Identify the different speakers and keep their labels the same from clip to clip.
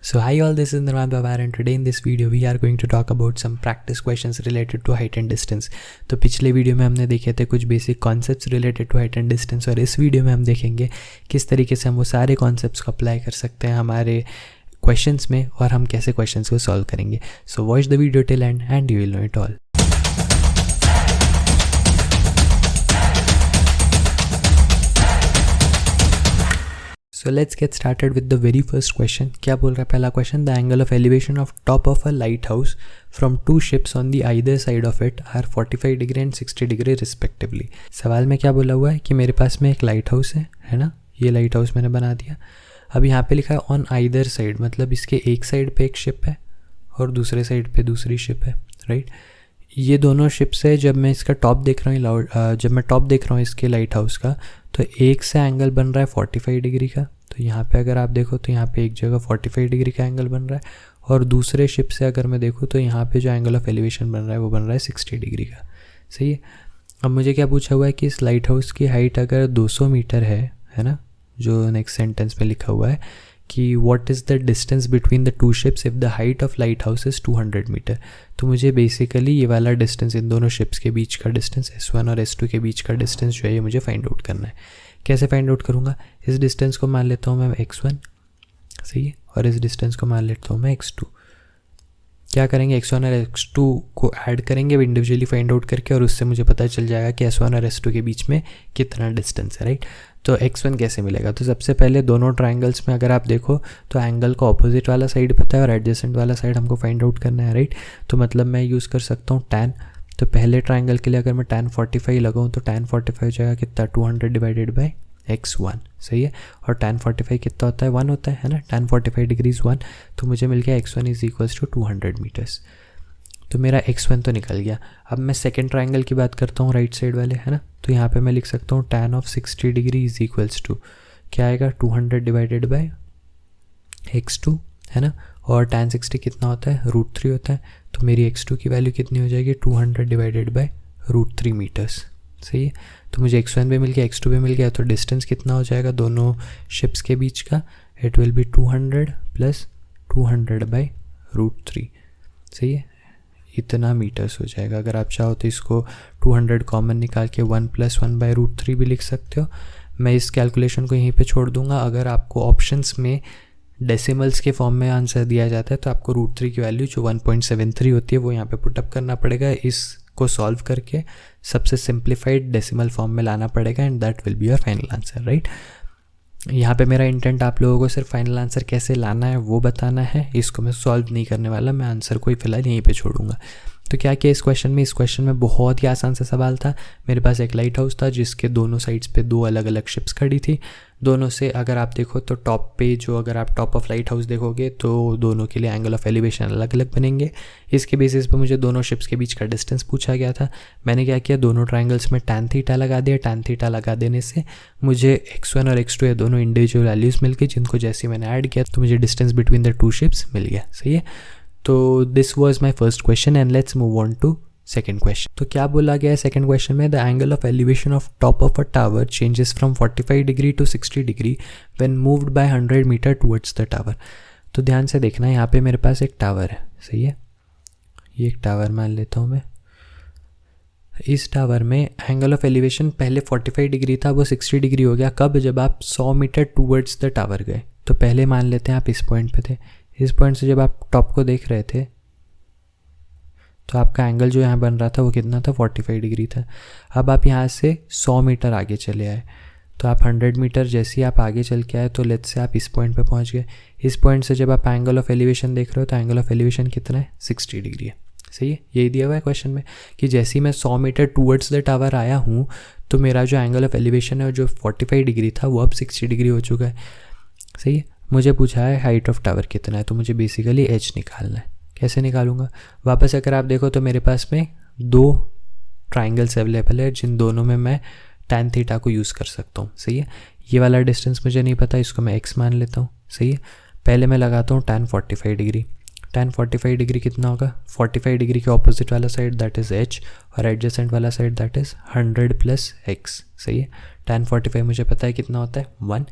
Speaker 1: So hi all, this is Nirvan Babar and today in this video we are going to talk about some practice questions related to height and distance. तो पिछले video में हमने देखे थे कुछ basic concepts related to height and distance और इस video में हम देखेंगे किस तरीके से हम वो सारे कॉन्सेप्ट्स को अप्लाई कर सकते हैं हमारे क्वेश्चंस में और हम कैसे क्वेश्चंस को सॉल्व करेंगे. So watch the video till end you will know it all. So let's get started with the very first question. क्या बोल रहा है पहला question? The angle of elevation of top of a lighthouse from two ships on the either side of it are 45 degree and 60 degree respectively. सवाल में क्या बोला हुआ है कि मेरे पास में एक लाइट हाउस है ना, ये लाइट हाउस मैंने बना दिया. अब यहाँ पे लिखा है ऑन आइदर साइड, मतलब इसके एक साइड पे एक शिप है और दूसरे साइड पे दूसरी शिप है, राइट. ये दोनों शिप्स है. जब मैं इसका टॉप देख रहा हूँ जब मैं टॉप देख रहा हूँ इसके लाइट हाउस का, तो एक से एंगल बन रहा है 45 डिग्री का. तो यहाँ पे अगर आप देखो तो यहाँ पे एक जगह 45 डिग्री का एंगल बन रहा है और दूसरे शिप से अगर मैं देखूँ तो यहाँ पे जो एंगल ऑफ एलिवेशन बन रहा है वो बन रहा है 60 डिग्री का. सही है. अब मुझे क्या पूछा हुआ है कि इस लाइट हाउस की हाइट अगर 200 मीटर है ना, जो नेक्स्ट सेंटेंस में लिखा हुआ है कि what is the distance between the two ships if the height of lighthouse is 200 meter. तो मुझे बेसिकली ये वाला डिस्टेंस, इन दोनों शिप्स के बीच का डिस्टेंस, S1 और S2 के बीच का डिस्टेंस जो है ये मुझे फाइंड आउट करना है. कैसे फाइंड आउट करूँगा? इस डिस्टेंस को मान लेता हूँ मैं x1, सही है, और इस डिस्टेंस को मान लेता हूँ मैं x2. क्या करेंगे? x1 और x2 को ऐड करेंगे इंडिविजुअली फाइंड आउट करके और उससे मुझे पता चल जाएगा कि S1 और S2 के बीच में कितना डिस्टेंस है, राइट. तो x1 कैसे मिलेगा? तो सबसे पहले दोनों ट्रायंगल्स में अगर आप देखो तो एंगल का ऑपोजिट वाला साइड पता है और एडजेसेंट वाला साइड हमको फाइंड आउट करना है, राइट. तो मतलब मैं यूज़ कर सकता हूँ tan. तो पहले ट्रायंगल के लिए अगर मैं tan 45 लगाऊँ तो tan 45 हो जाएगा कितना? 200 डिवाइडेड बाई x1, सही है. और tan 45 कितना होता है? 1 होता है ना. tan 45 डिग्रीज 1, तो मुझे मिल गया x1 is equals to 200 metres. तो मेरा x1 तो निकल गया. अब मैं सेकेंड ट्रायंगल की बात करता हूँ, राइट साइड वाले, है ना. तो यहाँ पे मैं लिख सकता हूँ tan of 60 degree is equals to क्या आएगा? 200 डिवाइडेड बाई x2, है ना. और tan 60 कितना होता है? √3 होता है. तो मेरी x2 की वैल्यू कितनी हो जाएगी? 200 डिवाइडेड बाई √3 मीटर्स, सही है. तो मुझे x1 भी मिल गया, x2 भी मिल गया. तो डिस्टेंस कितना हो जाएगा दोनों शिप्स के बीच का? It will be 200 plus 200 by √3, सही है. इतना मीटर्स हो जाएगा. अगर आप चाहो तो इसको 200 कॉमन निकाल के 1 + 1 बाई √3 भी लिख सकते हो. मैं इस कैलकुलेशन को यहीं पे छोड़ दूंगा. अगर आपको ऑप्शंस में डेसिमल्स के फॉर्म में आंसर दिया जाता है तो आपको √3 की वैल्यू जो 1.73 होती है वो यहाँ पे पुटअप करना पड़ेगा. इसको सॉल्व करके सबसे सिंप्लीफाइड डेसिमल फॉर्म में लाना पड़ेगा and that will be your final answer, right. यहाँ पे मेरा इंटेंट आप लोगों को सिर्फ फाइनल आंसर कैसे लाना है वो बताना है. इसको मैं सॉल्व नहीं करने वाला, मैं आंसर को ही फिलहाल यहीं पे छोड़ूंगा. तो क्या किया इस क्वेश्चन में बहुत ही आसान सा सवाल था. मेरे पास एक लाइट हाउस था जिसके दोनों साइड्स पे दो अलग अलग शिप्स खड़ी थी. दोनों से अगर आप देखो तो टॉप पे जो अगर आप टॉप ऑफ लाइट हाउस देखोगे तो दोनों के लिए एंगल ऑफ एलिवेशन अलग अलग बनेंगे. इसके बेसिस पे मुझे दोनों शिप्स के बीच का डिस्टेंस पूछा गया था. मैंने क्या किया? दोनों ट्रायंगल्स में tan थीटा लगा दिया. tan थीटा लगा देने से मुझे x1 और x2 ये दोनों इंडिविजुअल वैल्यूज़ मिल गई, जिनको जैसे मैंने ऐड किया तो मुझे distance between the two ships मिल गया, सही है. तो this was my first question and let's move on to second question. तो क्या बोला गया है सेकेंड क्वेश्चन में? The angle of elevation of top of a tower changes from 45 degree to 60 degree when moved by 100 metre towards the tower. तो ध्यान से देखना, यहाँ पे मेरे पास एक टावर है, सही है. ये एक टावर मान लेता हूँ मैं. इस टावर में एंगल ऑफ एलिवेशन पहले 45 डिग्री था, वो 60 डिग्री हो गया. कब? जब आप 100 मीटर टुवर्ड्स द टावर गए. तो पहले मान लेते हैं आप इस पॉइंट पे थे. इस पॉइंट से जब आप टॉप को देख रहे थे तो आपका एंगल जो यहाँ बन रहा था वो कितना था? 45 डिग्री था. अब आप यहाँ से 100 मीटर आगे चले आए तो आप 100 मीटर जैसे ही आप आगे चल के आए तो लेट्स से आप इस पॉइंट पे पहुँच गए. इस पॉइंट से जब आप एंगल ऑफ एलिवेशन देख रहे हो तो एंगल ऑफ एलिवेशन कितना है? 60 डिग्री है, सही है. यही दिया हुआ है क्वेश्चन में कि जैसे ही मैं 100 मीटर टूवर्ड्स द टावर आया हूँ तो मेरा जो एंगल ऑफ एलिवेशन है जो 45 डिग्री था वो अब 60 डिग्री हो चुका है, सही है. मुझे पूछा है हाइट ऑफ टावर कितना है, तो मुझे बेसिकली h निकालना है. कैसे निकालूंगा? वापस अगर आप देखो तो मेरे पास में दो ट्रायंगल्स अवेलेबल है जिन दोनों में मैं tan थीटा को यूज़ कर सकता हूँ, सही है. ये वाला डिस्टेंस मुझे नहीं पता, इसको मैं x मान लेता हूँ, सही है. पहले मैं लगाता हूँ tan 45 डिग्री. tan 45 डिग्री कितना होगा? 45 डिग्री के ऑपोजिट वाला साइड दैट इज़ h और एडजेसेंट वाला साइड दैट इज़ 100 + x, सही है. tan 45 मुझे पता है कितना होता है? 1.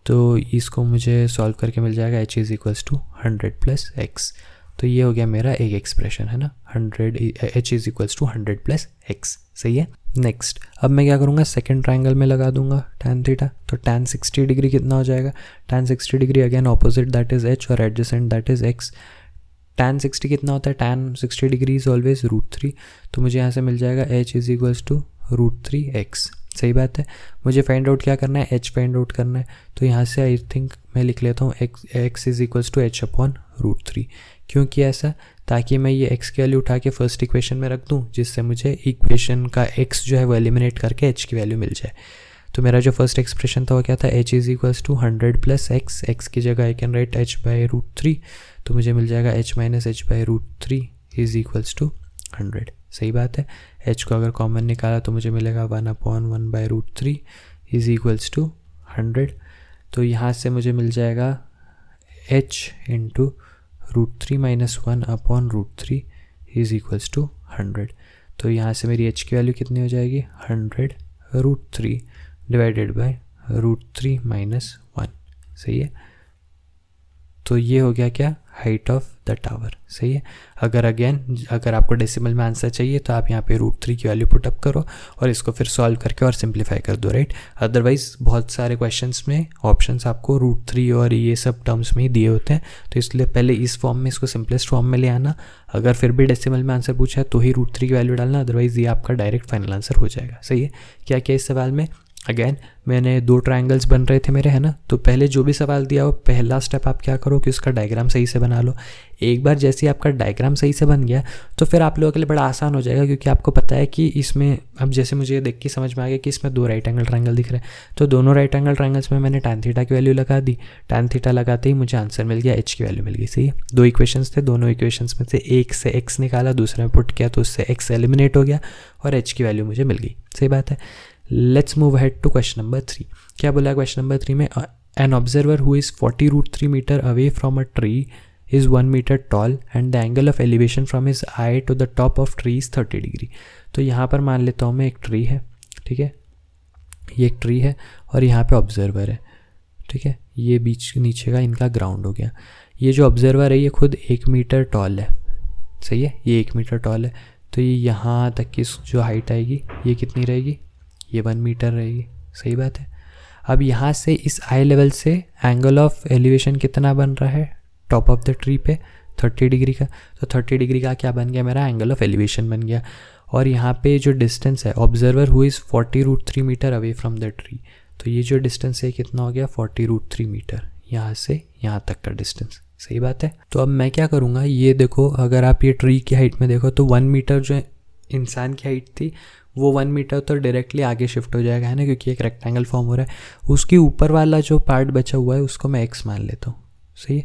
Speaker 1: तो इसको मुझे सॉल्व करके मिल जाएगा h is equals to 100 plus x। तो ये हो गया मेरा एक एक्सप्रेशन, है ना, 100 h is equals to 100 plus x। सही है। नेक्स्ट अब मैं क्या करूँगा, सेकंड ट्रायंगल में लगा दूंगा tan थीटा। तो tan 60 डिग्री कितना हो जाएगा, tan 60 degree again opposite that is h और adjacent that is x। tan 60 कितना होता है, tan 60 डिग्री इज़ ऑलवेज √3। तो मुझे यहाँ से मिल जाएगा h is equals to √3x। सही बात है। मुझे फाइंड आउट क्या करना है, h फाइंड आउट करना है। तो यहाँ से आई थिंक मैं लिख लेता हूँ x is equals to h upon √3। क्यों किया ऐसा, ताकि मैं ये x की वैल्यू उठा के फर्स्ट इक्वेशन में रख दूँ, जिससे मुझे इक्वेशन का x जो है वो एलिमिनेट करके h की वैल्यू मिल जाए। तो मेरा जो फर्स्ट एक्सप्रेशन था वो क्या था, h is equals to 100 plus x की जगह I can write h by √3। तो मुझे मिल जाएगा h minus h by √3 is equals to 100। सही बात है। h को अगर कॉमन निकाला तो मुझे मिलेगा 1/1 बाई √3 इज़ इक्वल्स टू 100। तो यहाँ से मुझे मिल जाएगा h into √3 minus 1/√3 is equals to 100। तो यहाँ से मेरी h की वैल्यू कितनी हो जाएगी, 100√3 डिवाइडेड बाई √3 माइनस 1। सही है। तो ये हो गया क्या, हाइट ऑफ द टावर। सही है। अगर आपको डेसिमल में आंसर चाहिए तो आप यहाँ पे √3 की वैल्यू पुटअप करो और इसको फिर सॉल्व करके और सिंप्लीफाई कर दो, राइट। अदरवाइज बहुत सारे क्वेश्चंस में ऑप्शंस आपको √3 और ये सब टर्म्स में ही दिए होते हैं। तो इसलिए पहले इस फॉर्म में इसको सिंपलेस्ट फॉर्म में ले आना। अगर फिर भी डेसिमल में आंसर पूछा है तो ही √3 की वैल्यू डालना, अदरवाइज ये आपका डायरेक्ट फाइनल आंसर हो जाएगा। सही है। क्या क्या इस सवाल में, अगेन मैंने 2 ट्रायंगल्स बन रहे थे मेरे, है ना। तो पहले जो भी सवाल दिया हो पहला स्टेप आप क्या करो कि उसका डायग्राम सही से बना लो। एक बार जैसे ही आपका डायग्राम सही से बन गया तो फिर आप लोगों के लिए बड़ा आसान हो जाएगा, क्योंकि आपको पता है कि इसमें अब जैसे मुझे देख के समझ में आ गया कि इसमें 2 राइट एंगल ट्रायंगल दिख रहे हैं। तो दोनों राइट एंगल ट्रायंगल्स में मैंने tan थीटा की वैल्यू लगा दी। tan थीटा लगाते ही मुझे आंसर मिल गया, h की वैल्यू मिल गई। सही है। 2 इक्वेशंस थे, दोनों इक्वेशंस में से एक से x निकाला, दूसरे में पुट किया तो उससे x एलिमिनेट हो गया और h की वैल्यू मुझे मिल गई। सही बात है। Let's move ahead to question number 3। क्या बोला क्वेश्चन नंबर 3 में, an observer who is 40√3 meter away from a tree is 1 meter tall and the angle of elevation from his eye to the top of tree is 30 degree. तो यहाँ पर मान लेता हूँ मैं एक ट्री है, ठीक है, ये एक ट्री है और यहाँ पे ऑब्जर्वर है, ठीक है। ये बीच नीचे का इनका ग्राउंड हो गया। ये जो ऑब्जर्वर है ये खुद 1 मीटर टॉल है। सही है। ये 1 मीटर टॉल है। तो ये यहाँ तक की जो हाइट आएगी ये कितनी रहेगी, ये 1 मीटर रहेगी। सही बात है। अब यहाँ से इस आई लेवल से एंगल ऑफ एलिवेशन कितना बन रहा है टॉप ऑफ द ट्री पे, 30 डिग्री का। तो 30 डिग्री का क्या बन गया, मेरा एंगल ऑफ एलिवेशन बन गया। और यहाँ पे जो डिस्टेंस है, observer who is 40√3 meter away from the tree, तो ये जो डिस्टेंस है कितना हो गया, 40√3 मीटर, यहाँ से यहाँ तक का डिस्टेंस। सही बात है। तो अब मैं क्या करूँगा, ये देखो अगर आप ये ट्री की हाइट में देखो तो 1 मीटर जो इंसान की हाइट थी वो 1 मीटर तो डायरेक्टली आगे शिफ्ट हो जाएगा, है ना, क्योंकि एक रेक्टेंगल फॉर्म हो रहा है। उसके ऊपर वाला जो पार्ट बचा हुआ है उसको मैं x मान लेता हूँ। सही है।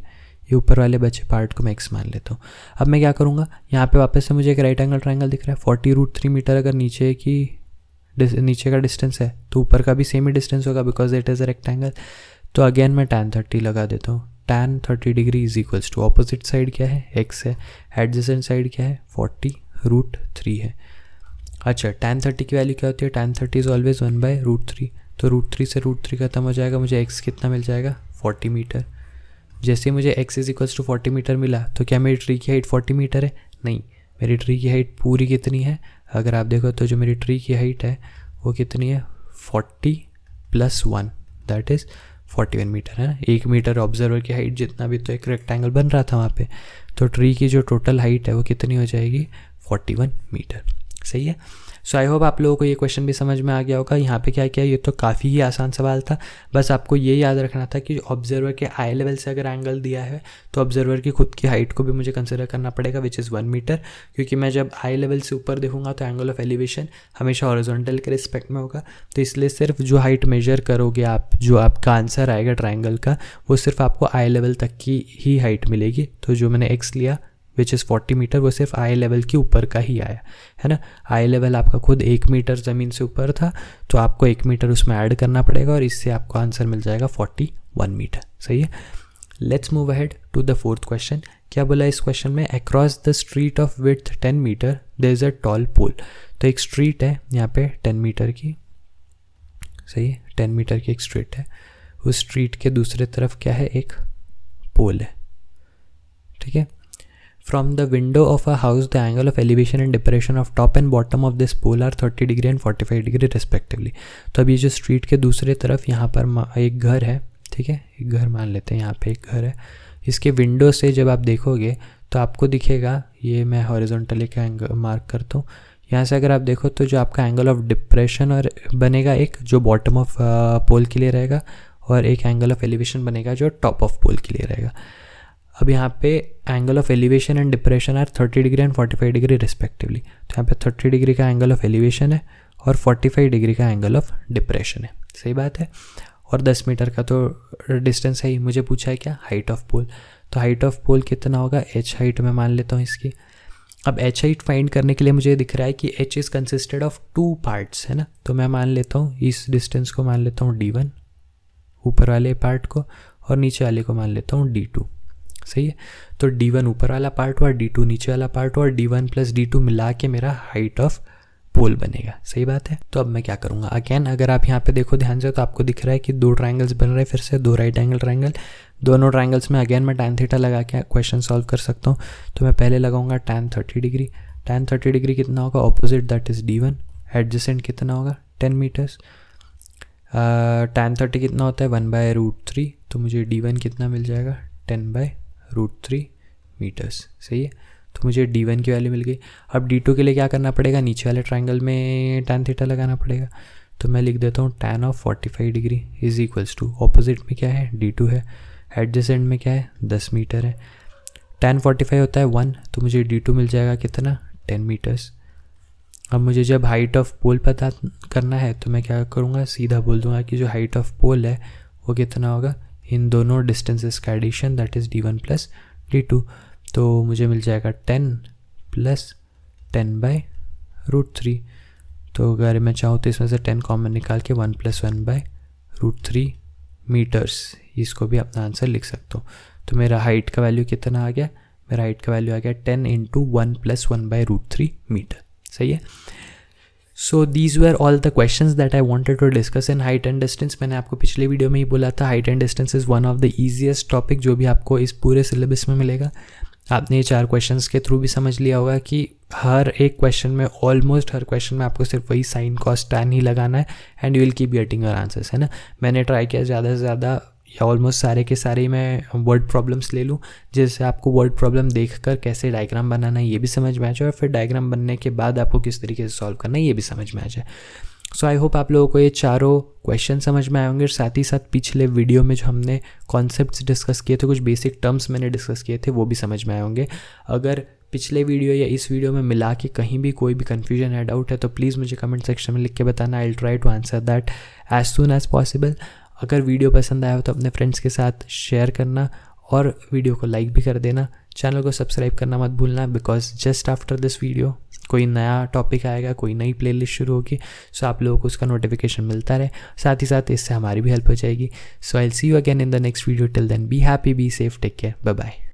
Speaker 1: ये ऊपर वाले बचे पार्ट को मैं x मान लेता हूँ। अब मैं क्या करूँगा, यहाँ पे वापस से मुझे एक राइट एंगल ट्रायंगल दिख रहा है। 40√3 मीटर अगर नीचे का डिस्टेंस है तो ऊपर का भी सेम ही डिस्टेंस होगा, because it is a rectangle. तो अगेन मैं tan 30 लगा देता हूँ। tan 30 degree is equals to, opposite side क्या है, x है, एडजेसेंट साइड क्या है, 40√3 है। अच्छा, tan 30 की वैल्यू क्या होती है, tan 30 इज़ ऑलवेज 1/√3। तो √3 से √3 खत्म हो जाएगा, मुझे x कितना मिल जाएगा, 40 मीटर। जैसे मुझे x is equals to 40 meter मिला तो क्या मेरी ट्री की हाइट 40 मीटर है, नहीं, मेरी ट्री की हाइट पूरी कितनी है, अगर आप देखो तो जो मेरी ट्री की हाइट है वो कितनी है, 40 + 1 दैट इज़ 41 मीटर, है ना। 1 मीटर ऑब्जर्वर की हाइट जितना भी तो एक रेक्टेंगल बन रहा था वहाँ पे, तो ट्री की जो टोटल हाइट है वो कितनी हो जाएगी, 41 मीटर। सही है। सो आई होप आप लोगों को ये क्वेश्चन भी समझ में आ गया होगा। यहाँ पे क्या किया, ये तो काफ़ी ही आसान सवाल था। बस आपको ये याद रखना था कि ऑब्जर्वर के आई लेवल से अगर एंगल दिया है तो ऑब्जर्वर की खुद की हाइट को भी मुझे कंसिडर करना पड़ेगा, विच इज़ 1 मीटर, क्योंकि मैं जब आई लेवल से ऊपर देखूंगा तो एंगल ऑफ एलिवेशन हमेशा हॉरिजॉन्टल के रिस्पेक्ट में होगा। तो इसलिए सिर्फ जो हाइट मेजर करोगे आप, जो आपका आंसर आएगा ट्राइंगल का, वो सिर्फ आपको आई लेवल तक की ही हाइट मिलेगी। तो जो मैंने एक्स लिया विच इज़ 40 मीटर, वो सिर्फ आई लेवल के ऊपर का ही आया, है ना। आई लेवल आपका खुद 1 मीटर ज़मीन से ऊपर था, तो आपको 1 मीटर उसमें ऐड करना पड़ेगा और इससे आपको आंसर मिल जाएगा 41 मीटर। सही है। Let's move ahead to the 4th question. क्या बोला इस क्वेश्चन में, across the street of width 10 metre there is a tall pole. तो एक स्ट्रीट है यहाँ पे 10 मीटर की, सही है, 10 मीटर की एक स्ट्रीट है, उस स्ट्रीट के दूसरे तरफ क्या है, एक पोल है, ठीक है। From the window of a house the angle of elevation and depression of top and bottom of this pole are 30 degree and 45 degree respectively. तो अब ये जो स्ट्रीट के दूसरे तरफ यहाँ पर एक घर है, ठीक है, एक घर मान लेते हैं, यहाँ पे एक घर है। इसके विंडो से जब आप देखोगे तो आपको दिखेगा, ये मैं हॉरिजॉन्टली का एंगल मार्क करता हूँ, यहाँ से अगर आप देखो तो जो आपका एंगल ऑफ डिप्रेशन और बनेगा एक जो बॉटम ऑफ पोल के लिए रहेगा, और एक एंगल ऑफ एलिवेशन बनेगा जो टॉप ऑफ पोल के लिए रहेगा। अब यहाँ पे angle of elevation and depression are 30 degree and 45 degree respectively. तो यहाँ पे 30 डिग्री का एंगल ऑफ एलिवेशन है और 45 डिग्री का एंगल ऑफ डिप्रेशन है, सही बात है। और 10 मीटर का तो डिस्टेंस है ही। मुझे पूछा है क्या, हाइट ऑफ पोल। तो हाइट ऑफ पोल कितना होगा, h हाइट मैं मान लेता हूँ इसकी। अब h हाइट फाइंड करने के लिए मुझे दिख रहा है कि h is consisted of 2 parts, है ना। तो मैं मान लेता हूँ इस डिस्टेंस को मान लेता हूँ d1 ऊपर वाले पार्ट को, और नीचे वाले को मान लेता हूँ d2, सही है। तो d1 ऊपर वाला पार्ट हुआ, d2 नीचे वाला पार्ट हुआ, और d1 प्लस d2 मिला के मेरा हाइट ऑफ पोल बनेगा, सही बात है। तो अब मैं क्या करूँगा, अगेन अगर आप यहाँ पे देखो ध्यान से तो आपको दिख रहा है कि 2 ट्रायंगल्स बन रहे हैं, फिर से 2 राइट एंगल ट्रायंगल। दोनों ट्रायंगल्स में अगेन मैं tan थीटा लगा के क्वेश्चन सॉल्व कर सकता हूँ। तो मैं पहले लगाऊंगा tan 30 डिग्री। tan 30 डिग्री कितना होगा, opposite that is d1, adjacent कितना होगा 10 मीटर्स। tan 30 कितना होता है 1/√3, तो मुझे d1 कितना मिल जाएगा 10/√3 मीटर्स, सही है। तो मुझे d1 की वैल्यू मिल गई। अब d2 के लिए क्या करना पड़ेगा, नीचे वाले ट्रायंगल में tan थीटा लगाना पड़ेगा। तो मैं लिख देता हूँ tan of 45 degree is equals to, opposite में क्या है d2 है, एडजेसेंट में क्या है 10 मीटर है। tan 45 होता है 1, तो मुझे d2 मिल जाएगा कितना 10 मीटर्स। अब मुझे जब हाइट ऑफ पोल पता करना है तो मैं क्या करूँगा, सीधा बोल दूँगा कि जो हाइट ऑफ पोल है वो कितना होगा, इन दोनों डिस्टेंसेस का addition, that is d1 plus d2। तो मुझे मिल जाएगा 10 प्लस 10/√3। तो अगर मैं चाहूँ तो इसमें से 10 कॉमन निकाल के 1 प्लस 1/√3 मीटर्स, इसको भी अपना आंसर लिख सकता हूँ। तो मेरा हाइट का वैल्यू कितना आ गया, मेरा हाइट का वैल्यू आ गया 10 इंटू 1 प्लस 1/√3 मीटर, सही है। So these were all the questions that I wanted to discuss in height and distance. मैंने आपको पिछले वीडियो में ही बोला था, height and distance is one of the easiest topic जो भी आपको इस पूरे सिलेबस में मिलेगा। आपने ये 4 क्वेश्चंस के थ्रू भी समझ लिया होगा कि हर एक क्वेश्चन में, ऑलमोस्ट हर क्वेश्चन में आपको सिर्फ वही साइन कॉस टैन ही लगाना है, and you will keep getting your answers, है ना। मैंने ट्राई किया ज़्यादा से ज़्यादा, या ऑलमोस्ट सारे के सारे ही मैं वर्ड प्रॉब्लम्स ले लूँ, जिससे आपको वर्ड प्रॉब्लम देखकर कैसे डायग्राम बनाना है ये भी समझ में आ जाए, और फिर डायग्राम बनने के बाद आपको किस तरीके से सॉल्व करना है ये भी समझ में आ जाए। सो आई होप आप लोगों को ये चारों क्वेश्चन समझ में आए होंगे। साथ ही साथ पिछले वीडियो में जो हमने कॉन्सेप्ट्स डिस्कस किए थे, कुछ बेसिक टर्म्स मैंने डिस्कस किए थे, वो भी समझ में आए होंगे। अगर पिछले वीडियो या इस वीडियो में मिला के कहीं भी कोई भी कन्फ्यूजन या डाउट है तो प्लीज़ मुझे कमेंट सेक्शन में लिख के बताना। I will try to answer that as soon as possible. अगर वीडियो पसंद आया हो तो अपने फ्रेंड्स के साथ शेयर करना, और वीडियो को लाइक भी कर देना। चैनल को सब्सक्राइब करना मत भूलना, because just after this video कोई नया टॉपिक आएगा, कोई नई प्लेलिस्ट शुरू होगी, सो आप लोगों को उसका नोटिफिकेशन मिलता रहे। साथ ही साथ इससे हमारी भी हेल्प हो जाएगी। So I will see you again in the next video. Till then be happy, be safe, take care, bye bye.